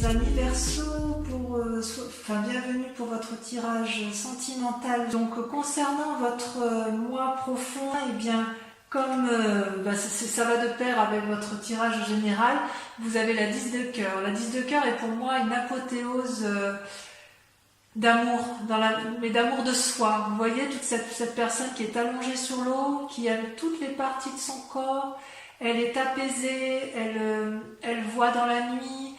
mes amis Verseau, bienvenue pour votre tirage sentimental. Donc concernant votre moi profond, eh bien comme ça va de pair avec votre tirage général, vous avez la 10 de cœur. La 10 de cœur est pour moi une apothéose d'amour, mais d'amour de soi. Vous voyez toute cette personne qui est allongée sur l'eau, qui aime toutes les parties de son corps, elle est apaisée, elle voit dans la nuit,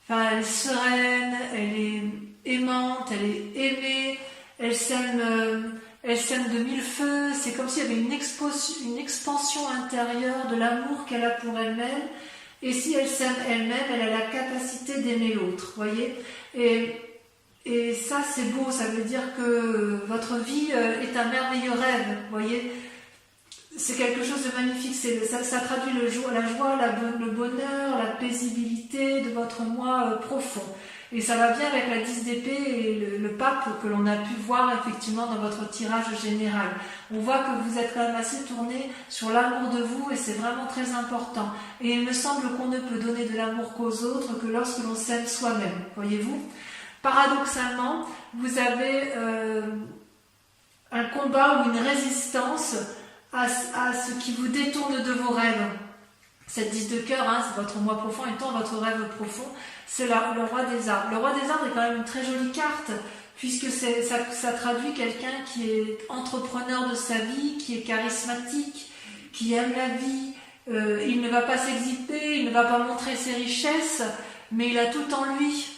elle est sereine, elle est aimante, elle est aimée, elle s'aime de mille feux. C'est comme s'il y avait une expansion intérieure de l'amour qu'elle a pour elle-même. Et si elle s'aime elle-même, elle a la capacité d'aimer l'autre, voyez. Et ça, c'est beau, ça veut dire que votre vie est un merveilleux rêve, voyez. C'est quelque chose de magnifique, ça traduit la joie, le bonheur, la paisibilité de votre moi profond. Et ça va bien avec la 10 d'épée et le pape que l'on a pu voir effectivement dans votre tirage général. On voit que vous êtes quand même assez tourné sur l'amour de vous et c'est vraiment très important. Et il me semble qu'on ne peut donner de l'amour qu'aux autres que lorsque l'on s'aime soi-même, voyez-vous. Paradoxalement, vous avez un combat ou une résistance à ce qui vous détourne de vos rêves. Cette 10 de cœur, c'est votre moi profond étant votre rêve profond, c'est le roi des arbres. Le roi des arbres est quand même une très jolie carte, puisque ça traduit quelqu'un qui est entrepreneur de sa vie, qui est charismatique, qui aime la vie. Il ne va pas s'exhiber, il ne va pas montrer ses richesses, mais il a tout en lui.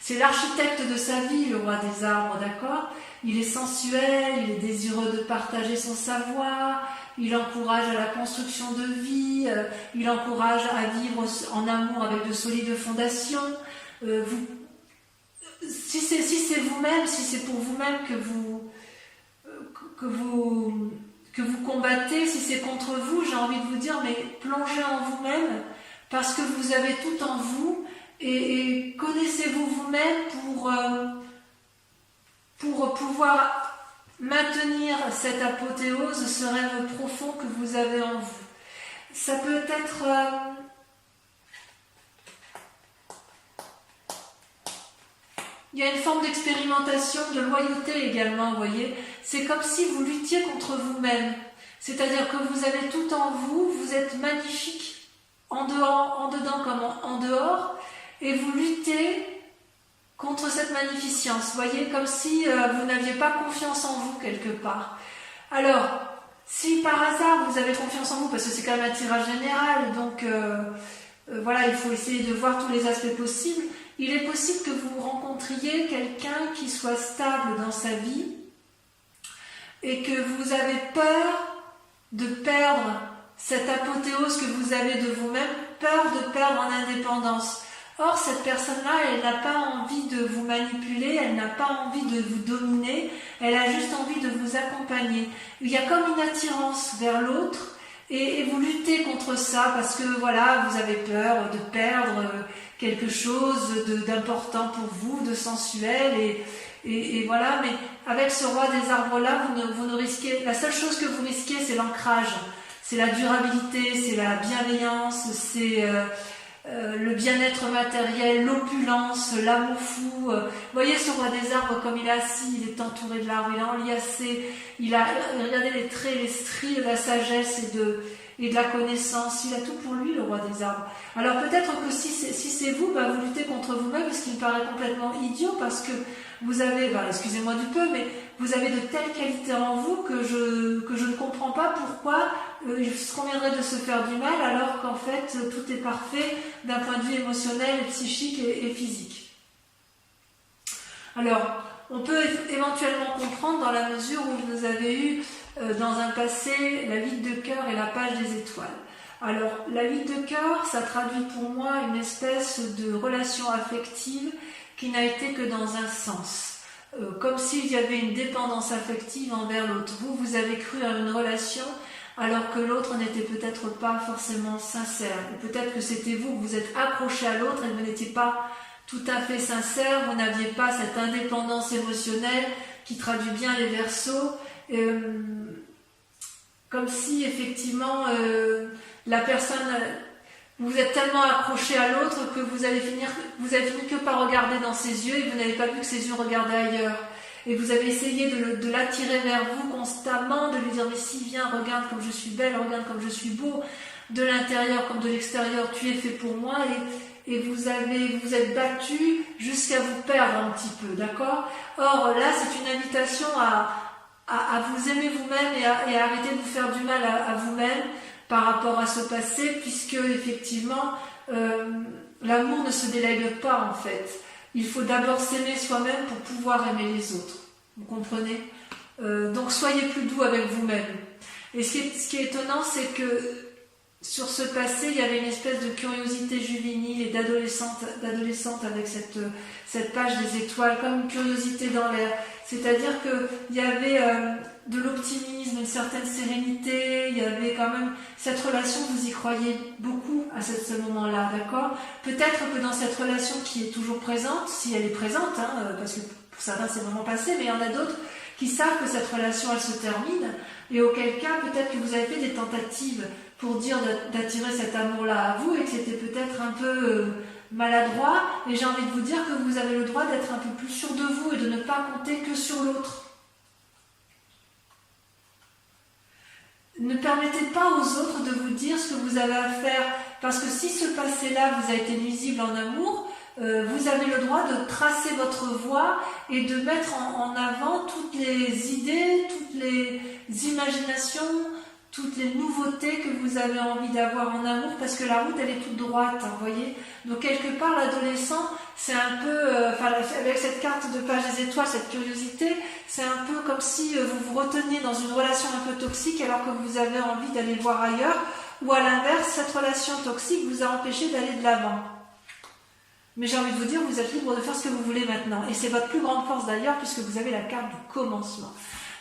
C'est l'architecte de sa vie, le roi des arbres, d'accord ? Il est sensuel, il est désireux de partager son savoir, il encourage à la construction de vie, il encourage à vivre en amour avec de solides fondations. Si c'est vous-même, si c'est pour vous-même que vous combattez, si c'est contre vous, j'ai envie de vous dire, mais plongez en vous-même, parce que vous avez tout en vous, et connaissez-vous vous-même pour pouvoir maintenir cette apothéose, ce rêve profond que vous avez en vous. Ça peut être... il y a une forme d'expérimentation, de loyauté également, vous voyez. C'est comme si vous luttiez contre vous-même. C'est-à-dire que vous avez tout en vous, vous êtes magnifique en dedans comme en dehors, et vous luttez contre cette magnificence, vous voyez, comme si vous n'aviez pas confiance en vous quelque part. Alors, si par hasard vous avez confiance en vous, parce que c'est quand même un tirage général, donc voilà, il faut essayer de voir tous les aspects possibles, il est possible que vous rencontriez quelqu'un qui soit stable dans sa vie et que vous avez peur de perdre cette apothéose que vous avez de vous-même, peur de perdre en indépendance. Or, cette personne-là, elle n'a pas envie de vous manipuler, elle n'a pas envie de vous dominer, elle a juste envie de vous accompagner. Il y a comme une attirance vers l'autre et vous luttez contre ça parce que voilà, vous avez peur de perdre quelque chose d'important pour vous, de sensuel et voilà. Mais avec ce roi des arbres-là, vous ne risquez... La seule chose que vous risquez, c'est l'ancrage, c'est la durabilité, c'est la bienveillance, c'est... le bien-être matériel, l'opulence, l'amour fou. Vous voyez ce roi des arbres comme il est assis, il est entouré de l'arbre, il est enliassé, regardez les traits, les stries de la sagesse et de la connaissance, il a tout pour lui le roi des arbres. Alors peut-être que si c'est vous, vous luttez contre vous-même, ce qui me paraît complètement idiot parce que vous avez, excusez-moi du peu, mais vous avez de telles qualités en vous que je ne comprends pas pourquoi il se conviendrait de se faire du mal alors qu'en fait tout est parfait d'un point de vue émotionnel, psychique et physique. Alors, on peut éventuellement comprendre dans la mesure où vous avez eu dans un passé la 8 de cœur et la page des étoiles. Alors, la 8 de cœur, ça traduit pour moi une espèce de relation affective qui n'a été que dans un sens. Comme s'il y avait une dépendance affective envers l'autre. Vous avez cru à une relation alors que l'autre n'était peut-être pas forcément sincère. Et peut-être que c'était vous êtes accroché à l'autre et vous n'étiez pas tout à fait sincère, vous n'aviez pas cette indépendance émotionnelle qui traduit bien les Verseaux. Comme si effectivement la personne... vous êtes tellement accroché à l'autre que vous avez fini que par regarder dans ses yeux et vous n'avez pas vu que ses yeux regardaient ailleurs. Et vous avez essayé de l'attirer vers vous constamment, de lui dire mais si viens, regarde comme je suis belle, regarde comme je suis beau, de l'intérieur comme de l'extérieur, tu es fait pour moi et vous êtes battu jusqu'à vous perdre un petit peu, d'accord? Or là c'est une invitation à vous aimer vous-même et à arrêter de vous faire du mal à vous-même par rapport à ce passé, puisque effectivement l'amour ne se délègue pas en fait. Il faut d'abord s'aimer soi-même pour pouvoir aimer les autres. Vous comprenez? Donc soyez plus doux avec vous-même. Et ce qui est étonnant, c'est que sur ce passé, il y avait une espèce de curiosité juvénile et d'adolescente avec cette page des étoiles, comme une curiosité dans l'air. C'est-à-dire qu'il y avait de l'optimisme, une certaine sérénité, il y avait quand même cette relation, vous y croyez beaucoup à ce moment-là, d'accord? Peut-être que dans cette relation qui est toujours présente, si elle est présente, parce que pour certains c'est vraiment passé, mais il y en a d'autres qui savent que cette relation elle se termine, et auquel cas peut-être que vous avez fait des tentatives pour dire d'attirer cet amour-là à vous, et que c'était peut-être un peu maladroit, et j'ai envie de vous dire que vous avez le droit d'être un peu plus sûr de vous et de ne pas compter que sur l'autre. Ne permettez pas aux autres de vous dire ce que vous avez à faire, parce que si ce passé-là vous a été nuisible en amour, vous avez le droit de tracer votre voie et de mettre en avant toutes les idées, toutes les imaginations, toutes les nouveautés que vous avez envie d'avoir en amour, parce que la route elle est toute droite, vous voyez. Donc quelque part l'adolescent c'est un peu, avec cette carte de page des étoiles, cette curiosité, c'est un peu comme si vous vous reteniez dans une relation un peu toxique alors que vous avez envie d'aller voir ailleurs, ou à l'inverse, cette relation toxique vous a empêché d'aller de l'avant. Mais j'ai envie de vous dire, vous êtes libre de faire ce que vous voulez maintenant, et c'est votre plus grande force d'ailleurs, puisque vous avez la carte du commencement.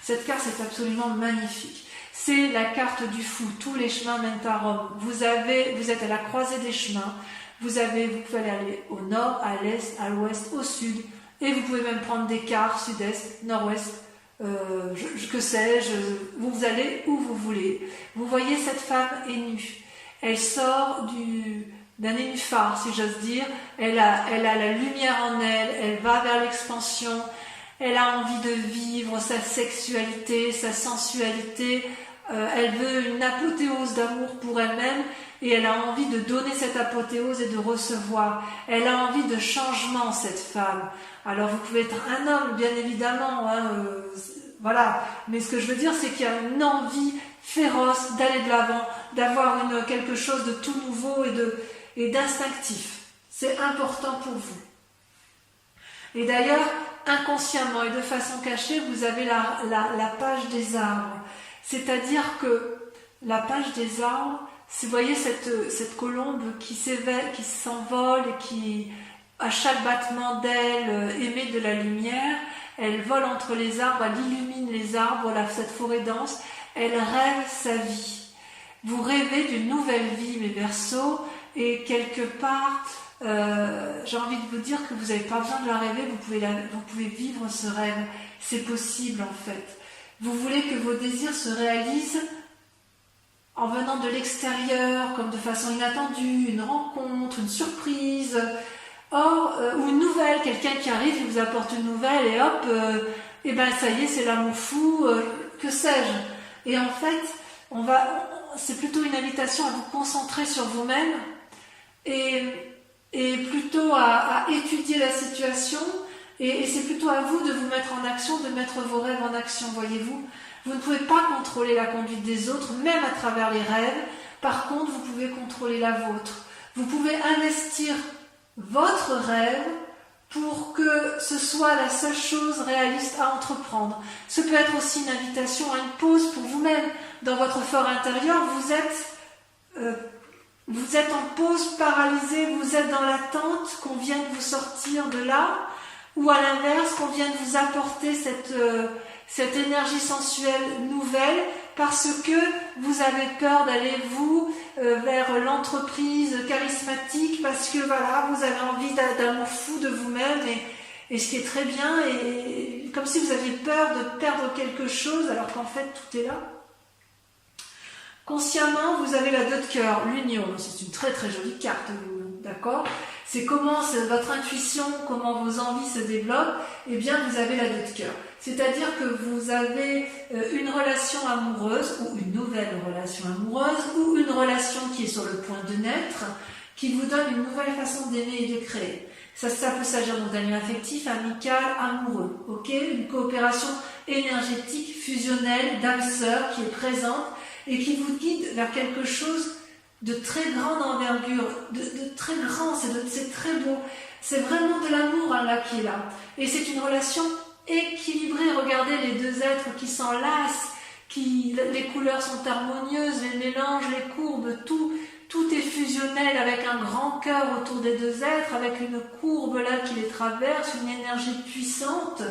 Cette carte c'est absolument magnifique. C'est la carte du fou, tous les chemins mènent à Rome. Vous êtes à la croisée des chemins, vous pouvez aller au nord, à l'est, à l'ouest, au sud, et vous pouvez même prendre des quarts, sud-est, nord-ouest, que sais-je, vous allez où vous voulez. Vous voyez cette femme est nue, elle sort d'un nénuphar, si j'ose dire, elle a la lumière en elle, elle va vers l'expansion, elle a envie de vivre sa sexualité, sa sensualité, elle veut une apothéose d'amour pour elle-même et elle a envie de donner cette apothéose et de recevoir. Elle a envie de changement, cette femme. Alors vous pouvez être un homme, bien évidemment, voilà. Mais ce que je veux dire, c'est qu'il y a une envie féroce d'aller de l'avant, d'avoir quelque chose de tout nouveau et d'instinctif. C'est important pour vous. Et d'ailleurs, inconsciemment et de façon cachée, vous avez la page des arbres. C'est-à-dire que la page des arbres, vous voyez cette colombe qui s'envole et qui, à chaque battement d'aile, émet de la lumière, elle vole entre les arbres, elle illumine les arbres, cette forêt dense, elle rêve sa vie. Vous rêvez d'une nouvelle vie, mes Verseaux, et quelque part, j'ai envie de vous dire que vous n'avez pas besoin de la rêver, vous pouvez vivre ce rêve, c'est possible en fait. Vous voulez que vos désirs se réalisent en venant de l'extérieur, comme de façon inattendue, une rencontre, une surprise, ou une nouvelle, quelqu'un qui arrive, qui vous apporte une nouvelle, et hop, et ben ça y est, c'est l'amour fou, que sais-je. Et en fait, c'est plutôt une invitation à vous concentrer sur vous-même, et plutôt à étudier la situation, et c'est plutôt à vous de vous mettre en action, de mettre vos rêves en action, voyez-vous. Vous ne pouvez pas contrôler la conduite des autres, même à travers les rêves. Par contre, vous pouvez contrôler la vôtre. Vous pouvez investir votre rêve pour que ce soit la seule chose réaliste à entreprendre. Ce peut être aussi une invitation à une pause pour vous-même. Dans votre fort intérieur, vous êtes en pause, paralysé, vous êtes dans l'attente qu'on vienne vous sortir de là, ou à l'inverse, qu'on vienne vous apporter cette énergie sensuelle nouvelle, parce que vous avez peur d'aller vers l'entreprise charismatique, parce que voilà, vous avez envie d'amour fou de vous-même, et ce qui est très bien, et comme si vous aviez peur de perdre quelque chose, alors qu'en fait tout est là. Consciemment, vous avez la 2 de cœur, l'union. C'est une très très jolie carte, d'accord? C'est comment votre intuition, comment vos envies se développent, eh bien vous avez la 2 de cœur. C'est-à-dire que vous avez une relation amoureuse, ou une nouvelle relation amoureuse, ou une relation qui est sur le point de naître, qui vous donne une nouvelle façon d'aimer et de créer. Ça peut s'agir d'un lien affectif, amical, amoureux, ok? Une coopération énergétique, fusionnelle, d'âme sœur qui est présente et qui vous guide vers quelque chose de très grande envergure, de très grand, c'est très beau. C'est vraiment de l'amour là qui est là. Et c'est une relation équilibrée. Regardez les 2 êtres qui s'enlacent, les couleurs sont harmonieuses, les mélanges, les courbes, tout est fusionnel avec un grand cœur autour des 2 êtres, avec une courbe là qui les traverse, une énergie puissante.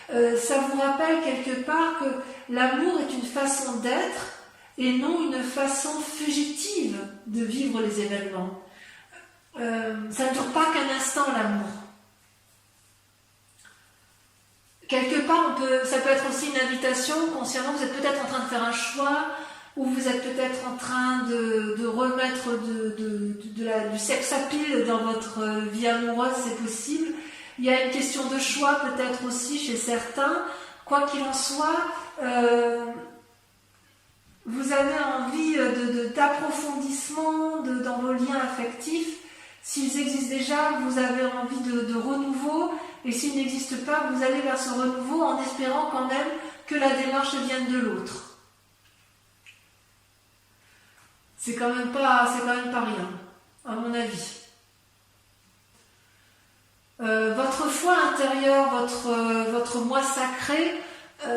Ça vous rappelle quelque part que l'amour est une façon d'être et non une façon fugitive de vivre les événements. Ça ne dure pas qu'un instant, l'amour. Quelque part, ça peut être aussi une invitation, consciemment, vous êtes peut-être en train de faire un choix, ou vous êtes peut-être en train de remettre du sex appeal dans votre vie amoureuse, c'est possible. Il y a une question de choix peut-être aussi chez certains. Quoi qu'il en soit, vous avez envie d'approfondissement dans vos liens affectifs. S'ils existent déjà, vous avez envie de renouveau. Et s'ils n'existent pas, vous allez vers ce renouveau en espérant quand même que la démarche vienne de l'autre. C'est quand même pas rien, à mon avis. Votre foi intérieure, votre moi sacré,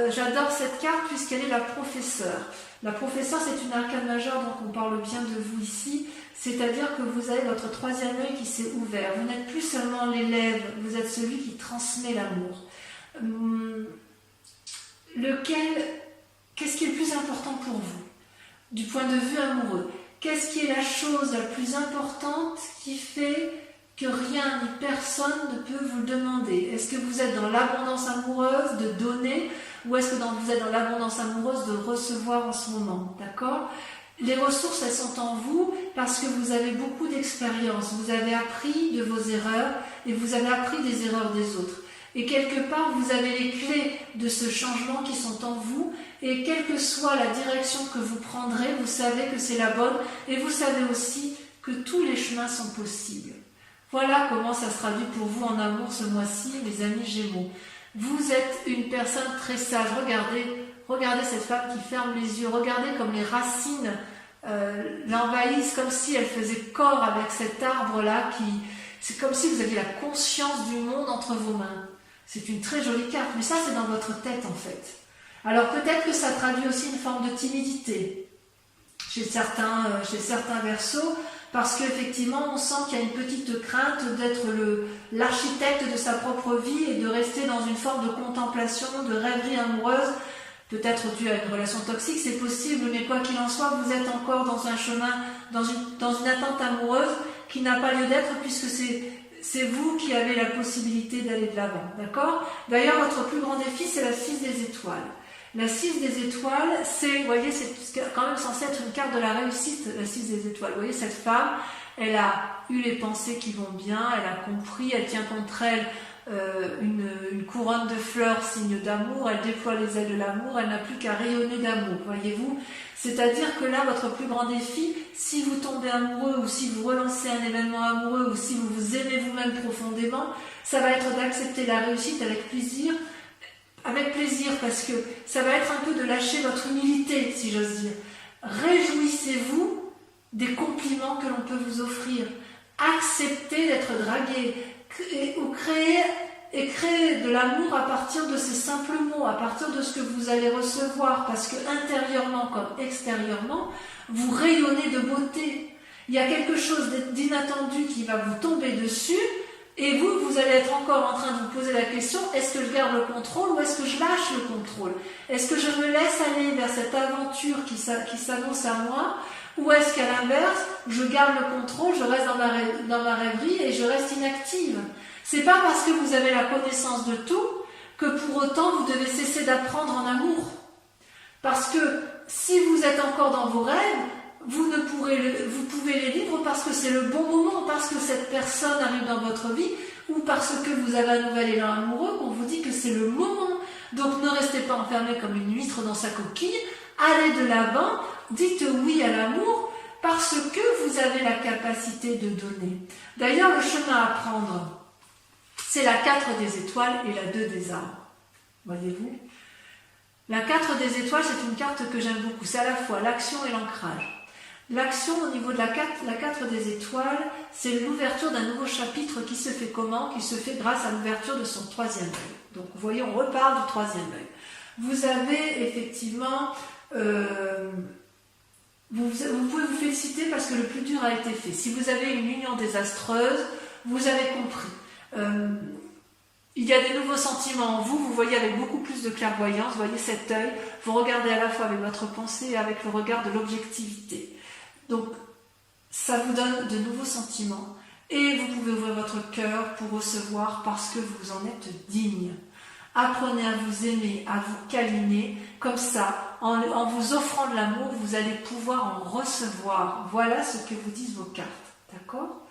j'adore cette carte puisqu'elle est la professeure. La professeure, c'est une arcane majeure, donc on parle bien de vous ici, c'est-à-dire que vous avez votre 3e œil qui s'est ouvert. Vous n'êtes plus seulement l'élève, vous êtes celui qui transmet l'amour. Qu'est-ce qui est le plus important pour vous, du point de vue amoureux? Qu'est-ce qui est la chose la plus importante qui fait que rien ni personne ne peut vous le demander? Est-ce que vous êtes dans l'abondance amoureuse de donner ou est-ce que vous êtes dans l'abondance amoureuse de recevoir en ce moment? D'accord? Les ressources, elles sont en vous parce que vous avez beaucoup d'expérience. Vous avez appris de vos erreurs et vous avez appris des erreurs des autres. Et quelque part, vous avez les clés de ce changement qui sont en vous. Et quelle que soit la direction que vous prendrez, vous savez que c'est la bonne. Et vous savez aussi que tous les chemins sont possibles. Voilà comment ça se traduit pour vous en amour ce mois-ci, les amis Gémeaux. Vous êtes une personne très sage. Regardez cette femme qui ferme les yeux. Regardez comme les racines l'envahissent, comme si elle faisait corps avec cet arbre-là. C'est comme si vous aviez la conscience du monde entre vos mains. C'est une très jolie carte, mais ça c'est dans votre tête en fait. Alors peut-être que ça traduit aussi une forme de timidité chez certains Verseaux, parce qu'effectivement on sent qu'il y a une petite crainte d'être l'architecte de sa propre vie et de rester dans une forme de contemplation, de rêverie amoureuse, peut-être dû à une relation toxique, c'est possible, mais quoi qu'il en soit, vous êtes encore dans un chemin, dans une attente amoureuse qui n'a pas lieu d'être puisque c'est vous qui avez la possibilité d'aller de l'avant, d'accord? D'ailleurs, votre plus grand défi, c'est la 6 des étoiles. La 6 des étoiles, vous voyez, c'est quand même censé être une carte de la réussite, la 6 des étoiles. Vous voyez, cette femme, elle a eu les pensées qui vont bien, elle a compris, elle tient contre elle une couronne de fleurs, signe d'amour, elle déploie les ailes de l'amour, elle n'a plus qu'à rayonner d'amour, voyez-vous? C'est-à-dire que là, votre plus grand défi, si vous tombez amoureux ou si vous relancez un événement amoureux ou si vous vous aimez vous-même profondément, ça va être d'accepter la réussite avec plaisir parce que ça va être un peu de lâcher votre humilité, si j'ose dire. Réjouissez-vous des compliments que l'on peut vous offrir. Acceptez d'être dragué ou créer de l'amour à partir de ces simples mots, à partir de ce que vous allez recevoir, parce que intérieurement comme extérieurement, vous rayonnez de beauté. Il y a quelque chose d'inattendu qui va vous tomber dessus, et vous allez être encore en train de vous poser la question, est-ce que je garde le contrôle ou est-ce que je lâche le contrôle? Est-ce que je me laisse aller vers cette aventure qui s'annonce à moi? Ou est-ce qu'à l'inverse, je garde le contrôle, je reste dans ma rêverie et je reste inactive? C'est pas parce que vous avez la connaissance de tout que pour autant vous devez cesser d'apprendre en amour. Parce que si vous êtes encore dans vos rêves, vous pouvez les vivre parce que c'est le bon moment, parce que cette personne arrive dans votre vie, ou parce que vous avez un nouvel élan amoureux, qu'on vous dit que c'est le moment. Donc ne restez pas enfermé comme une huître dans sa coquille, allez de l'avant, dites oui à l'amour, parce que vous avez la capacité de donner. D'ailleurs, le chemin à prendre, c'est la 4 des étoiles et la 2 des arbres. Voyez-vous? La 4 des étoiles, c'est une carte que j'aime beaucoup. C'est à la fois l'action et l'ancrage. L'action au niveau de la 4 des étoiles, c'est l'ouverture d'un nouveau chapitre qui se fait comment? Qui se fait grâce à l'ouverture de son 3e œil. Donc vous voyez, on reparle du 3e œil. Vous avez effectivement... vous pouvez vous féliciter parce que le plus dur a été fait. Si vous avez une union désastreuse, vous avez compris. Il y a des nouveaux sentiments en vous, vous voyez avec beaucoup plus de clairvoyance, vous voyez cet œil, vous regardez à la fois avec votre pensée et avec le regard de l'objectivité. Donc, ça vous donne de nouveaux sentiments et vous pouvez ouvrir votre cœur pour recevoir parce que vous en êtes digne. Apprenez à vous aimer, à vous câliner, comme ça, en vous offrant de l'amour, vous allez pouvoir en recevoir. Voilà ce que vous disent vos cartes, d'accord ?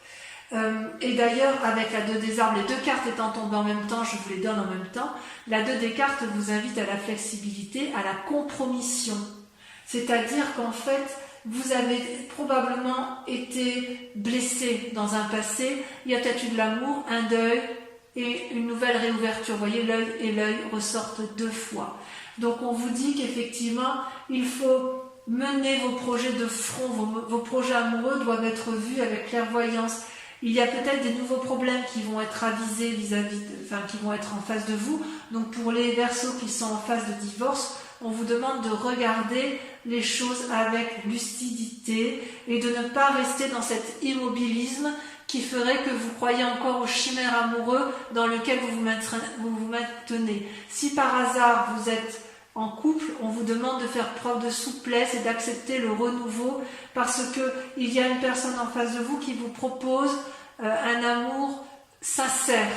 Et d'ailleurs, avec la 2 des arbres, les 2 cartes étant tombées en même temps, je vous les donne en même temps, la 2 des cartes vous invite à la flexibilité, à la compromission. C'est-à-dire qu'en fait, vous avez probablement été blessé dans un passé, il y a peut-être eu de l'amour, un deuil et une nouvelle réouverture. Vous voyez, l'œil et l'œil ressortent 2 fois. Donc on vous dit qu'effectivement, il faut mener vos projets de front, vos projets amoureux doivent être vus avec clairvoyance. Il y a peut-être des nouveaux problèmes qui vont être avisés qui vont être en face de vous. Donc pour les Verseaux qui sont en phase de divorce, on vous demande de regarder les choses avec lucidité et de ne pas rester dans cet immobilisme qui ferait que vous croyez encore aux chimères amoureux dans lequel vous vous maintenez. Si par hasard vous êtes en couple, on vous demande de faire preuve de souplesse et d'accepter le renouveau parce qu'il y a une personne en face de vous qui vous propose un amour sincère,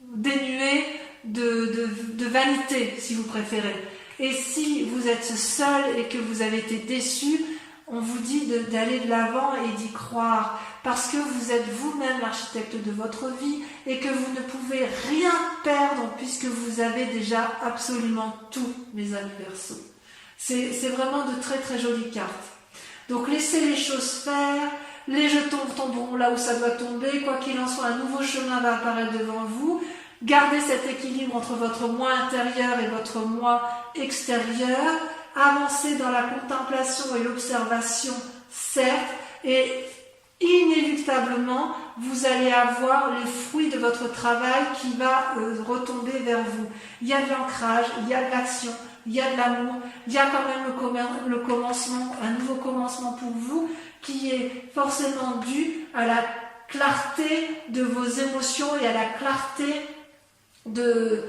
dénué de vanité, si vous préférez. Et si vous êtes seul et que vous avez été déçu, on vous dit d'aller de l'avant et d'y croire, parce que vous êtes vous-même l'architecte de votre vie et que vous ne pouvez rien perdre puisque vous avez déjà absolument tout, mes amis Verseaux. C'est vraiment de très très jolies cartes. Donc laissez les choses faire, les jetons tomberont là où ça doit tomber, quoi qu'il en soit, un nouveau chemin va apparaître devant vous. Gardez cet équilibre entre votre moi intérieur et votre moi extérieur. Avancez dans la contemplation et l'observation, certes, et inéluctablement, vous allez avoir les fruits de votre travail qui va retomber vers vous. Il y a de l'ancrage, il y a de l'action, il y a de l'amour, il y a quand même le commencement, un nouveau commencement pour vous qui est forcément dû à la clarté de vos émotions et à la clarté de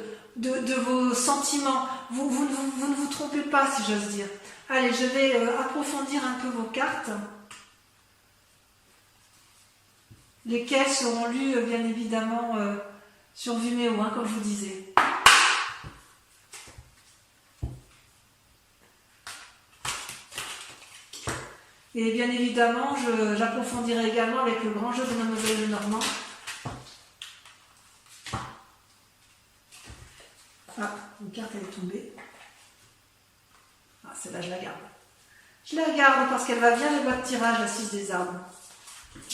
vos sentiments. Vous ne vous trompez pas, si j'ose dire. Allez, je vais approfondir un peu vos cartes, lesquelles seront lues bien évidemment sur Vimeo, comme je vous disais. Et bien évidemment, j'approfondirai également avec le grand jeu de Mademoiselle Lenormand. Ah, une carte elle est tombée. Ah, celle-là, je la garde. Je la garde parce qu'elle va bien les boîtes de tirage, la 6 des arbres.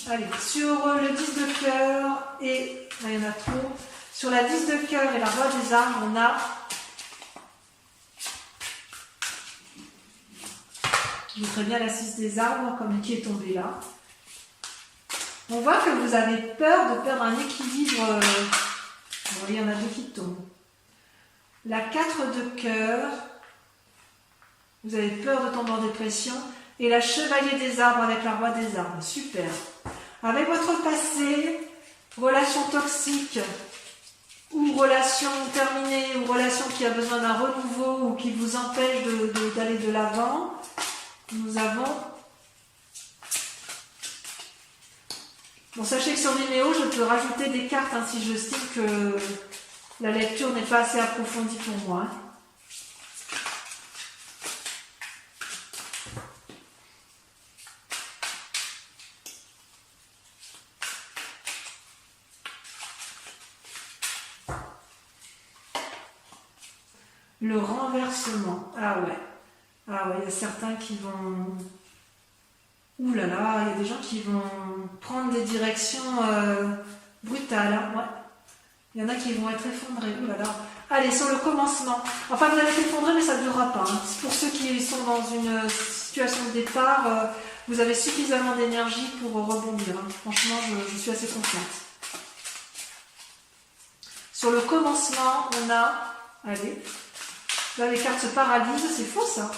Allez, sur le 10 de cœur et... Là, il y en a trop. Sur la 10 de cœur et la roi des arbres, on a... Je mettrai bien la 6 des arbres, comme qui est tombée là. On voit que vous avez peur de perdre un équilibre. Bon, il y en a 2 qui tombent. La 4 de cœur, vous avez peur de tomber en dépression. Et la chevalier des arbres avec la roi des arbres. Super. Avec votre passé, relation toxique, ou relation terminée, ou relation qui a besoin d'un renouveau, ou qui vous empêche d'aller de l'avant, nous avons... Bon, sachez que sur Vimeo, je peux rajouter des cartes si je estime que la lecture n'est pas assez approfondie pour moi. Le renversement. Ah ouais. Ah ouais, il y a certains qui vont... Ouh là là, il y a des gens qui vont prendre des directions brutales. Hein, ouais. Il y en a qui vont être effondrés. Ouh là là. Allez, sur le commencement. Enfin, vous allez être effondrés, mais ça ne durera pas. Hein. Pour ceux qui sont dans une situation de départ, vous avez suffisamment d'énergie pour rebondir. Hein. Franchement, je suis assez confiante. Sur le commencement, on a... Allez. Là, les cartes se paralysent. C'est faux, ça.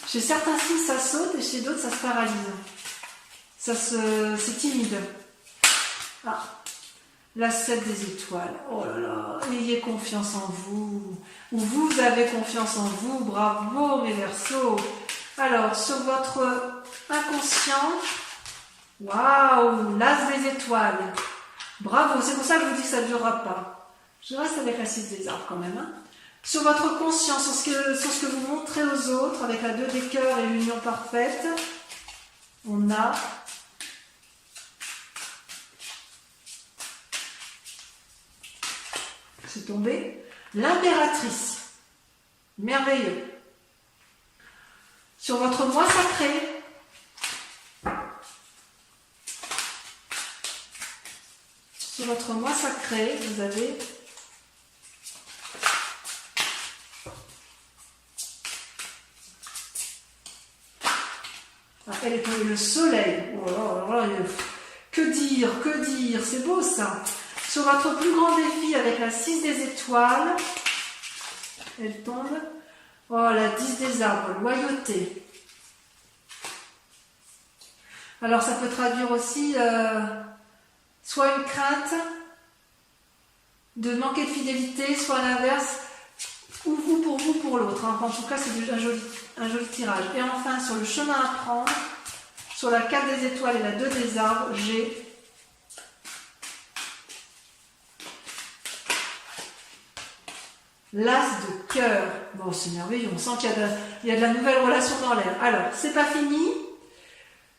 Chez certains signes, ça saute et chez d'autres, ça se paralyse. C'est timide. Ah. La 7 des étoiles. Oh là là. Ayez confiance en vous. Ou vous avez confiance en vous. Bravo, mes Verseaux. Alors, sur votre inconscient. Waouh. L'As des étoiles. Bravo. C'est pour ça que je vous dis que ça ne durera pas. Je reste avec la 6 des arbres quand même. Hein. Sur votre conscience, sur ce que vous montrez aux autres, avec la 2 des cœurs et l'union parfaite, on a c'est tombé l'impératrice. Merveilleux. Sur votre moi sacré, vous avez elle est tombée le soleil. Oh là là, que dire, c'est beau ça. Sur votre plus grand défi avec la 6 des étoiles, elle tombe. Oh, la 10 des arbres, loyauté. Alors ça peut traduire aussi soit une crainte de manquer de fidélité, soit l'inverse, ou vous pour l'autre. Hein. En tout cas, c'est un joli tirage. Et enfin, sur le chemin à prendre, sur la 4 des étoiles et la 2 des arbres, j'ai l'As de cœur. Bon, c'est merveilleux, on sent qu'il y a de la nouvelle relation dans l'air. Alors, c'est pas fini.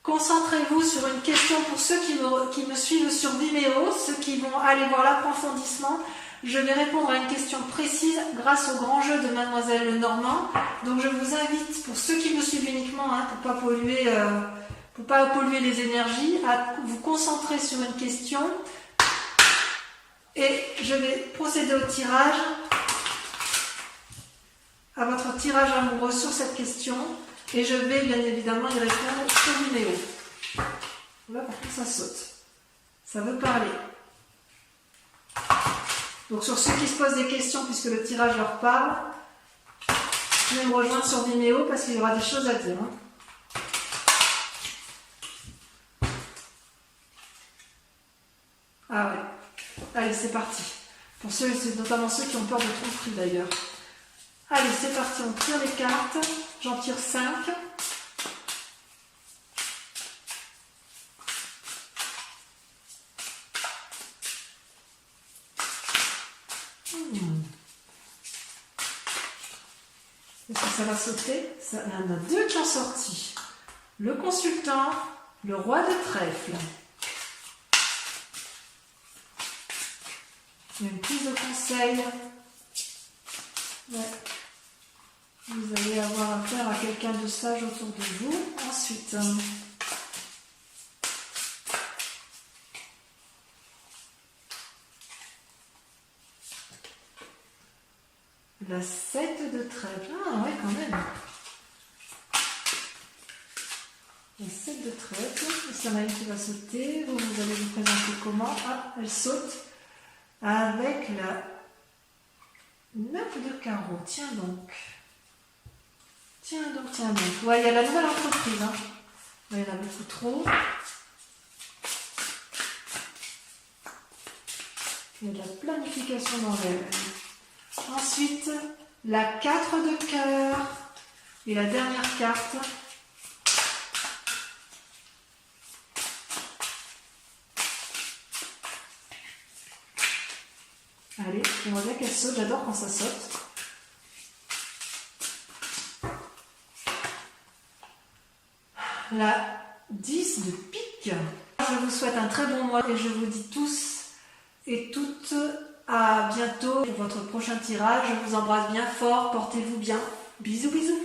Concentrez-vous sur une question pour ceux qui me suivent sur Vimeo, ceux qui vont aller voir l'approfondissement. Je vais répondre à une question précise grâce au grand jeu de Mademoiselle Lenormand. Donc, je vous invite, pour ceux qui me suivent uniquement, hein, pour pas polluer les énergies, à vous concentrer sur une question. Et je vais procéder au tirage, à votre tirage amoureux sur cette question. Et je vais bien évidemment y répondre sur Vimeo. Là, par contre, ça saute. Ça veut parler. Donc, sur ceux qui se posent des questions, puisque le tirage leur parle, vous pouvez me rejoindre sur Vimeo parce qu'il y aura des choses à dire. Hein. Ah ouais. Allez, c'est parti. Pour ceux, c'est notamment ceux qui ont peur de tromperie d'ailleurs. Allez, c'est parti, on tire les cartes. J'en tire 5. Est-ce que ça va sauter? Il y en a 2 qui ont sorti. Le consultant, le roi de trèfle. Il y a une prise de conseil. Ouais. Vous allez avoir affaire à quelqu'un de sage autour de vous. Ensuite, la 7 de trèfle. Ah ouais, quand même. La 7 de trèfle. Il y en a une qui va sauter. Vous allez vous présenter comment? Ah, elle saute avec la 9 de carreau. Tiens donc. Tiens donc. Ouais, il y a la nouvelle entreprise. Hein. Ouais, il y en a beaucoup trop. Il y a de la planification dans l'air. Ensuite, la 4 de cœur. Et la dernière carte. Allez, j'aimerais bien qu'elle saute. J'adore quand ça saute. La 10 de pique. Je vous souhaite un très bon mois et je vous dis tous et toutes À bientôt pour votre prochain tirage. Je vous embrasse bien fort. Portez-vous bien. Bisous, bisous.